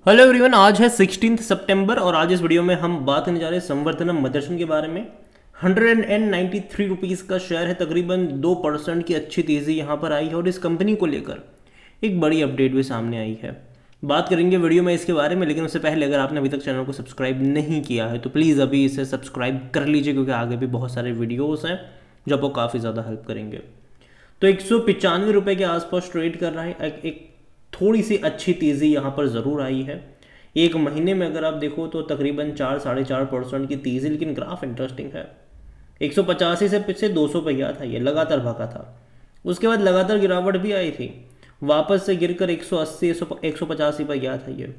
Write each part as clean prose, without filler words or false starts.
Hello everyone, आज है 16 सितंबर और आज इस वीडियो में हम बात करने जा रहे हैं संवर्धनम मदरसन के बारे में। 193 रुपीज़ का शेयर है, तकरीबन 2% की अच्छी तेज़ी यहाँ पर आई है और इस कंपनी को लेकर एक बड़ी अपडेट भी सामने आई है। बात करेंगे वीडियो में इसके बारे में, लेकिन उससे पहले अगर आपने अभी तक चैनल को सब्सक्राइब नहीं किया है तो प्लीज़ अभी इसे सब्सक्राइब कर लीजिए, क्योंकि आगे भी बहुत सारे वीडियोज़ हैं जो आपको काफ़ी ज़्यादा हेल्प करेंगे। तो 195 रुपये के आसपास ट्रेड कर रहा है। एक थोड़ी सी अच्छी तेज़ी यहाँ पर ज़रूर आई है। एक महीने में अगर आप देखो तो तकरीबन 4-4.5% की तेज़ी, लेकिन ग्राफ इंटरेस्टिंग है। 185 से पीछे 200 पे गया था, ये लगातार भागा था। उसके बाद लगातार गिरावट भी आई थी, वापस से गिरकर 180 185 पर गया था ये।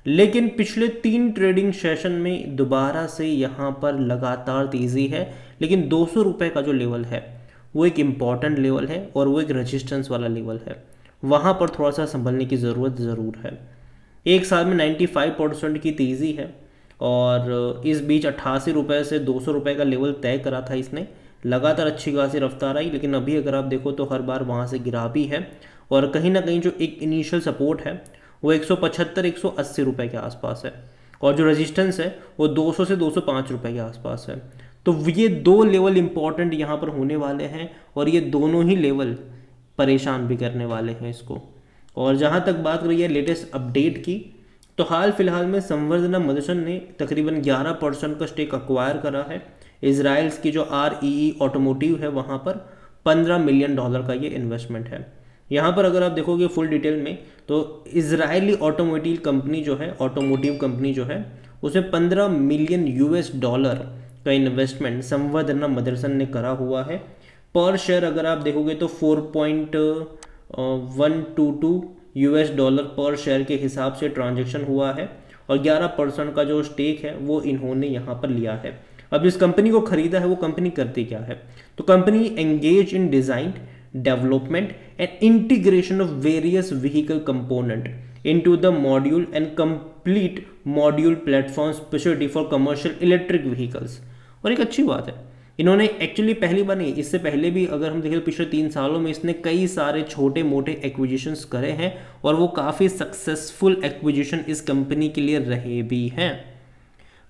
लेकिन पिछले 3 ट्रेडिंग सेशन में दोबारा से यहाँ पर लगातार तेज़ी है, लेकिन 200 रुपये का जो लेवल है वो एक इम्पॉर्टेंट लेवल है और वो एक रेजिस्टेंस वाला लेवल है। वहाँ पर थोड़ा सा संभलने की ज़रूरत ज़रूर है। एक साल में 95% की तेज़ी है और इस बीच 88 रुपये से 200 रुपये का लेवल तय करा था इसने। लगातार अच्छी खासी रफ्तार आई, लेकिन अभी अगर आप देखो तो हर बार वहाँ से गिरा भी है और कहीं ना कहीं जो एक इनिशियल सपोर्ट है वो 175-180 रुपये के आसपास है और जो रेजिस्टेंस है वो 200 से 205 रुपये के आसपास है। तो ये दो लेवल इंपॉर्टेंट यहाँ पर होने वाले हैं और ये दोनों ही लेवल परेशान भी करने वाले हैं इसको। और जहाँ तक बात करिए लेटेस्ट अपडेट की, तो हाल फिलहाल में संवर्धनम मदरसन ने तकरीबन 11% का स्टेक अक्वायर करा है। इजराइल्स की जो REE ऑटोमोटिव है वहाँ पर $15 मिलियन का ये इन्वेस्टमेंट है। यहाँ पर अगर आप देखोगे फुल डिटेल में तो इजरायली ऑटोमोटिव कंपनी जो है उसमें $15 मिलियन का इन्वेस्टमेंट संवर्धनम मदरसन ने करा हुआ है। पर शेयर अगर आप देखोगे तो 4.122 डॉलर पर शेयर के हिसाब से ट्रांजैक्शन हुआ है और 11% का जो स्टेक है वो इन्होंने यहाँ पर लिया है। अब जिस कंपनी को खरीदा है वो कंपनी करती क्या है, तो company engage in design, development and integration of various vehicle component into the module and complete module platform speciality for commercial electric vehicles. और एक अच्छी बात है, इन्होंने एक्चुअली पहली बार नहीं, इससे पहले भी अगर हम देखें तो पिछले 3 सालों में इसने कई सारे छोटे मोटे एक्विजिशंस करे हैं और वो काफ़ी सक्सेसफुल एक्विजिशन इस कंपनी के लिए रहे भी हैं।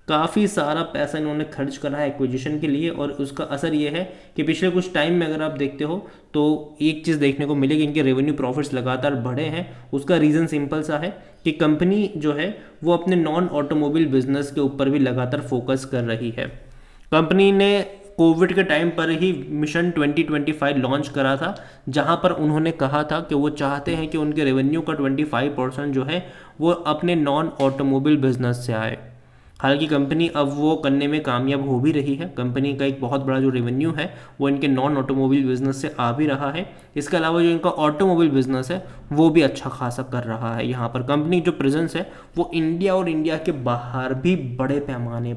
काफ़ी सारा पैसा इन्होंने खर्च करा है एक्विजिशन के लिए और उसका असर ये है कि पिछले कुछ टाइम में अगर आप देखते हो तो एक चीज़ देखने को मिलेगी, इनके रेवेन्यू प्रॉफिट्स लगातार बढ़े हैं। उसका रीज़न सिंपल सा है कि कंपनी जो है वो अपने नॉन ऑटोमोबाइल बिजनेस के ऊपर भी लगातार फोकस कर रही है। कंपनी ने कोविड के टाइम पर ही मिशन 2025 लॉन्च करा था, जहां पर उन्होंने कहा था कि वो चाहते हैं कि उनके रेवेन्यू का 25% जो है वो अपने नॉन ऑटोमोबाइल बिजनेस से आए। हालांकि कंपनी अब वो करने में कामयाब हो भी रही है। कंपनी का एक बहुत बड़ा जो रेवेन्यू है वो इनके नॉन ऑटोमोबाइल बिजनेस से आ भी रहा है। इसके अलावा जो इनका ऑटोमोबाइल बिजनेस है वो भी अच्छा खासा कर रहा है। यहाँ पर कंपनी जो प्रेजेंस है वो इंडिया और इंडिया के बाहर भी बड़े पैमाने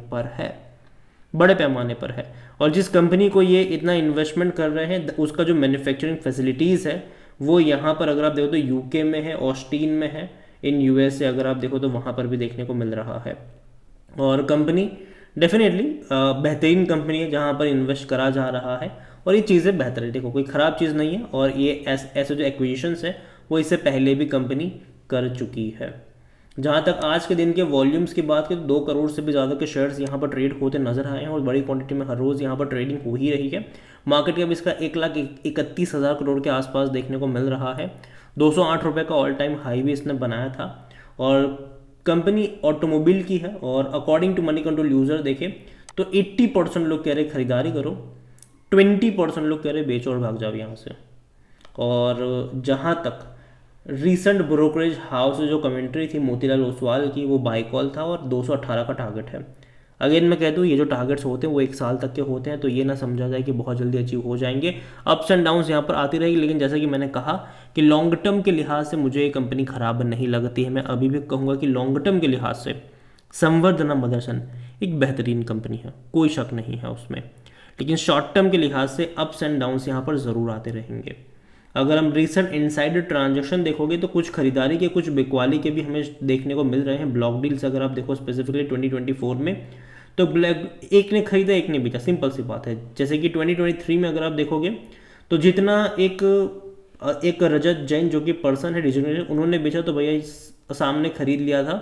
पर है। और जिस कंपनी को ये इतना इन्वेस्टमेंट कर रहे हैं उसका जो मैन्युफैक्चरिंग फैसिलिटीज़ है वो यहाँ पर अगर आप देखो तो यूके में है, ऑस्टिन में है, इन यूएस से अगर आप देखो तो वहाँ पर भी देखने को मिल रहा है। और कंपनी डेफिनेटली बेहतरीन कंपनी है जहाँ पर इन्वेस्ट करा जा रहा है और ये चीज़ें बेहतर है। देखो कोई ख़राब चीज़ नहीं है और ये ऐसे जो एक्विजिशंस है वो इससे पहले भी कंपनी कर चुकी है। जहाँ तक आज के दिन के वॉल्यूम्स की बात करें तो 2 करोड़ से भी ज़्यादा के शेयर्स यहाँ पर ट्रेड होते नजर आए हैं और बड़ी क्वांटिटी में हर रोज़ यहाँ पर ट्रेडिंग हो ही रही है। मार्केट कैप इसका 1,31,000 करोड़ के आसपास देखने को मिल रहा है। 208 रुपये का ऑल टाइम हाई भी इसने बनाया था और कंपनी ऑटोमोबाइल की है और according to Moneycontrol user देखें तो 80% लोग कह रहे खरीदारी करो, 20% लोग कह रहे बेचो और भाग जाओ यहाँ से। और जहाँ तक रीसेंट ब्रोकरेज हाउस जो कमेंट्री थी मोतीलाल ओसवाल की वो बाय कॉल था और 218 का टारगेट है। अगेन मैं कह दूँ ये जो टारगेट्स होते हैं वो 1 साल तक के होते हैं, तो ये ना समझा जाए कि बहुत जल्दी अचीव हो जाएंगे। अप्स एंड डाउन्स यहाँ पर आती रहेगी, लेकिन जैसा कि मैंने कहा कि लॉन्ग टर्म के लिहाज से मुझे ये कंपनी ख़राब नहीं लगती है। मैं अभी भी कहूँगा कि लॉन्ग टर्म के लिहाज से संवर्धनम मदरसन एक बेहतरीन कंपनी है, कोई शक नहीं है उसमें। लेकिन शॉर्ट टर्म के लिहाज से अप्स एंड डाउन्स यहाँ पर ज़रूर आते रहेंगे। अगर हम रिसेंट इनसाइडर ट्रांजैक्शन देखोगे तो कुछ खरीदारी के कुछ बिकवाली के भी हमें देखने को मिल रहे हैं। ब्लॉक डील्स अगर आप देखो स्पेसिफिकली 2024 में तो एक ने खरीदा एक ने बेचा, सिंपल सी बात है। जैसे कि 2023 में अगर आप देखोगे तो जितना एक रजत जैन जो कि पर्सन है डिजिटल, उन्होंने बेचा तो भैया सामने खरीद लिया था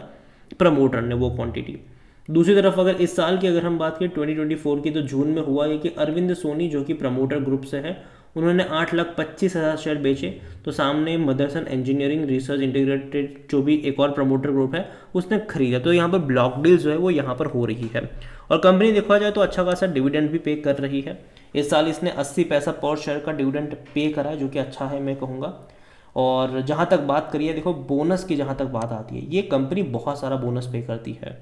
प्रमोटर ने वो क्वांटिटी। दूसरी तरफ अगर इस साल की अगर हम बात करें 2024 की, तो जून में हुआ ये कि अरविंद सोनी जो कि प्रमोटर ग्रुप से है, उन्होंने 8,25,000 शेयर बेचे। तो सामने मदरसन इंजीनियरिंग रिसर्च इंटीग्रेटेड जो भी एक और प्रमोटर ग्रुप है उसने खरीदा। तो यहाँ पर ब्लॉक डील जो है वो यहाँ पर हो रही है। और कंपनी देखा जाए तो अच्छा खासा डिविडेंड भी पे कर रही है। इस साल इसने 80 पैसा पर शेयर का डिविडेंड पे करा है, जो कि अच्छा है मैं कहूँगा। और जहाँ तक बात करिए, देखो बोनस की जहाँ तक बात आती है, ये कंपनी बहुत सारा बोनस पे करती है।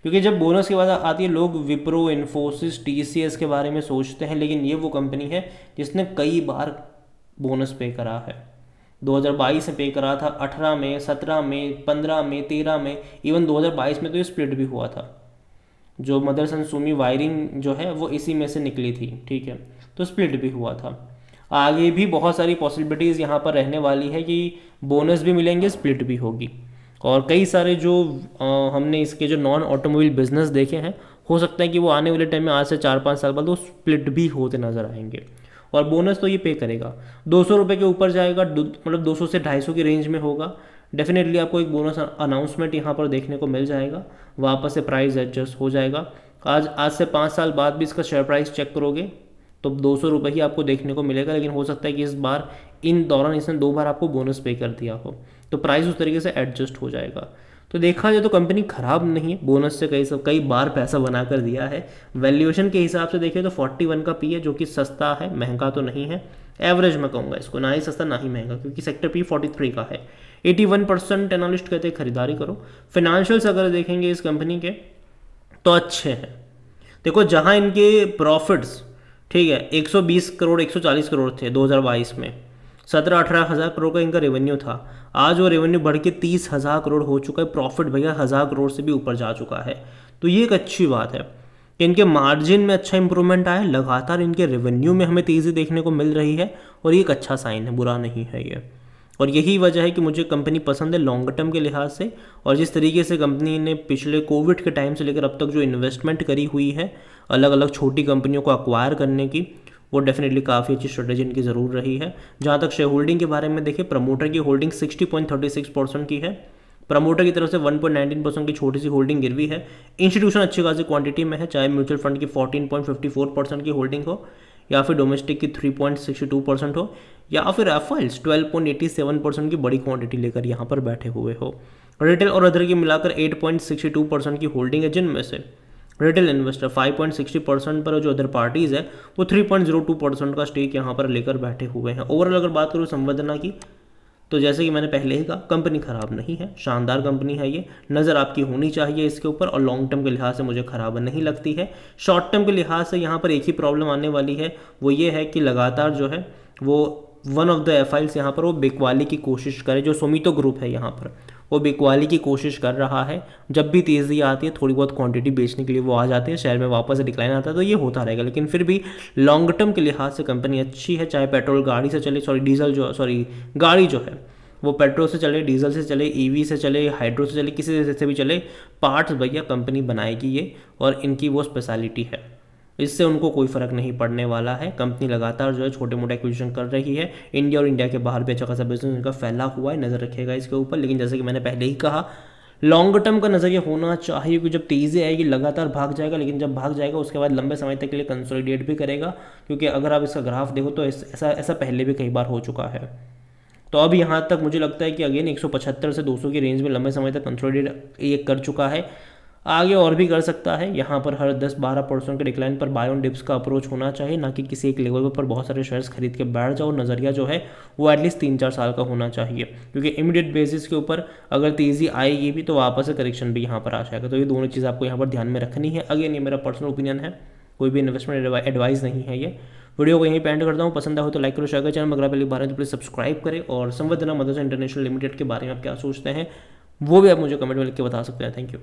क्योंकि जब बोनस की बात आती है, लोग विप्रो, इन्फोसिस, टीसीएस के बारे में सोचते हैं, लेकिन ये वो कंपनी है जिसने कई बार बोनस पे करा है। 2022 में पे करा था, 18 में, 17 में, 15 में, 13 में, इवन 2022 में तो ये स्प्लिट भी हुआ था। जो मदरसन सुमी वायरिंग जो है वो इसी में से निकली थी, ठीक है, तो स्प्लिट भी हुआ था। आगे भी बहुत सारी पॉसिबिलिटीज़ यहाँ पर रहने वाली है कि बोनस भी मिलेंगे, स्प्लिट भी होगी। और कई सारे जो हमने इसके जो नॉन ऑटोमोबाइल बिजनेस देखे हैं, हो सकता है कि वो आने वाले टाइम में आज से 4-5 साल बाद वो स्प्लिट भी होते नजर आएंगे। और बोनस तो ये पे करेगा, 200 रुपये के ऊपर जाएगा, मतलब 200 से 250 की रेंज में होगा। डेफिनेटली आपको एक बोनस अनाउंसमेंट यहाँ पर देखने को मिल जाएगा, वापस से प्राइस एडजस्ट हो जाएगा। आज से 5 साल बाद भी इसका शेयर प्राइस चेक करोगे तो 200 रुपये ही आपको देखने को मिलेगा। लेकिन हो सकता है कि इस बार इन दौरान इसने 2 बार आपको बोनस पे कर दिया हो, तो प्राइस उस तरीके से एडजस्ट हो जाएगा। तो देखा जाए तो कंपनी खराब नहीं है, बोनस से कई बार पैसा बना कर दिया है। वैल्यूएशन के हिसाब से देखिए तो 41 का पी है, जो कि सस्ता है, महंगा तो नहीं है, एवरेज मैं कहूँगा इसको, ना ही सस्ता ना ही महंगा, क्योंकि सेक्टर पी 43 का है। 81% एनालिस्ट कहते हैं खरीदारी करो। फाइनेंशियल्स अगर देखेंगे इस कंपनी के तो अच्छे हैं। देखो जहाँ इनके प्रॉफिट्स, ठीक है, 120 करोड़ 140 करोड़ थे 2022 में, 17-18 हज़ार करोड़ का इनका रेवेन्यू था। आज वो रेवेन्यू बढ़ के 30,000 करोड़ हो चुका है, प्रॉफिट भैया 1,000 करोड़ से भी ऊपर जा चुका है। तो ये एक अच्छी बात है कि इनके मार्जिन में अच्छा इंप्रूवमेंट आया, लगातार इनके रेवेन्यू में हमें तेज़ी देखने को मिल रही है, और ये एक अच्छा साइन है, बुरा नहीं है ये। और यही वजह है कि मुझे कंपनी पसंद है लॉन्ग टर्म के लिहाज से। और जिस तरीके से कंपनी ने पिछले कोविड के टाइम से लेकर अब तक जो इन्वेस्टमेंट करी हुई है अलग अलग छोटी कंपनियों को अक्वायर करने की, वो डेफिनेटली काफ़ी अच्छी स्ट्रेटेजी इनकी ज़रूर रही है। जहाँ तक शेयर होल्डिंग के बारे में देखें, प्रमोटर की होल्डिंग 60.36% की है। प्रमोटर की तरफ से 1.19% की छोटी सी होल्डिंग गिरवी है। इंस्टीट्यूशन अच्छी खासी क्वांटिटी में है, चाहे म्यूचुअल फंड की 14.54% की होल्डिंग हो, या फिर डोमेस्टिक की 3.62% हो, या फिर एफआईएल्स 12.87% की बड़ी क्वांटिटी लेकर यहाँ पर बैठे हुए हो। रिटेल और अदर की मिलाकर 8.62% की होल्डिंग है, जिनमें से रिटेल इन्वेस्टर 5.60% पर, जो अदर पार्टीज है वो 3.02% का स्टेक यहाँ पर लेकर बैठे हुए हैं। ओवरऑल अगर बात करूँ संवेदना की, तो जैसे कि मैंने पहले ही कहा, कंपनी खराब नहीं है, शानदार कंपनी है ये, नज़र आपकी होनी चाहिए इसके ऊपर। और लॉन्ग टर्म के लिहाज से मुझे खराब नहीं लगती है। शॉर्ट टर्म के लिहाज से यहाँ पर एक ही प्रॉब्लम आने वाली है, वो ये है कि लगातार जो है वो वन ऑफ द एफआईएल्स यहाँ पर वो बिकवाली की कोशिश करे। जो सुमितो ग्रुप है यहाँ पर वो बिकवाली की कोशिश कर रहा है। जब भी तेज़ी आती है थोड़ी बहुत क्वांटिटी बेचने के लिए वो आ जाते हैं, शेयर में वापस डिक्लाइन आता है, तो ये होता रहेगा। लेकिन फिर भी लॉन्ग टर्म के लिहाज से कंपनी अच्छी है, चाहे पेट्रोल गाड़ी से चले, गाड़ी जो है वो पेट्रोल से चले, डीजल से चले, ईवी से चले, हाइड्रो से चले, किसी से भी चले, पार्ट्स भैया कंपनी बनाएगी ये, और इनकी वो स्पेशलिटी है। इससे उनको कोई फ़र्क नहीं पड़ने वाला है। कंपनी लगातार जो है छोटे मोटे एक्विजिशन कर रही है। इंडिया और इंडिया के बाहर भी अच्छा खासा बिजनेस इनका फैला हुआ है, नज़र रखिएगा इसके ऊपर। लेकिन जैसे कि मैंने पहले ही कहा, लॉन्ग टर्म का नज़रिया होना चाहिए कि जब तेज़ी आएगी लगातार भाग जाएगा, लेकिन जब भाग जाएगा उसके बाद लंबे समय तक के लिए कंसोलिडेट भी करेगा। क्योंकि अगर आप इसका ग्राफ देखो तो ऐसा पहले भी कई बार हो चुका है। तो अब यहाँ तक मुझे लगता है कि अगेन 175 से 200 की रेंज में लंबे समय तक कंसोलिडेट ये कर चुका है, आगे और भी कर सकता है। यहाँ पर हर 10-12% के डिक्लाइन पर बाय ऑन डिप्स का अप्रोच होना चाहिए, ना कि किसी एक लेवल पर बहुत सारे शेयर्स खरीद के बैठ जाओ। नज़रिया जो है वो एटलीस्ट 3-4 साल का होना चाहिए, क्योंकि इमीडिएट बेसिस के ऊपर अगर तेज़ी आएगी भी तो वापस से करेक्शन भी यहाँ पर आ जाएगा। तो ये दोनों चीज़ आपको यहाँ पर ध्यान में रखनी है। अगेन ये मेरा पर्सनल ओपिनियन है, कोई भी इन्वेस्टमेंट एडवाइस नहीं है ये। वीडियो को यहीं पे एंड करता हूँ। पसंद हो तो लाइक करो, शेयर करो, चैनल अगर पहली बार है तो प्लीज़ सब्सक्राइब करें। और संवेदना मदरसन इंटरनेशनल लिमिटेड के बारे में आप क्या सोचते हैं वो भी आप मुझे कमेंट में लिख के बता सकते हैं। Thank you.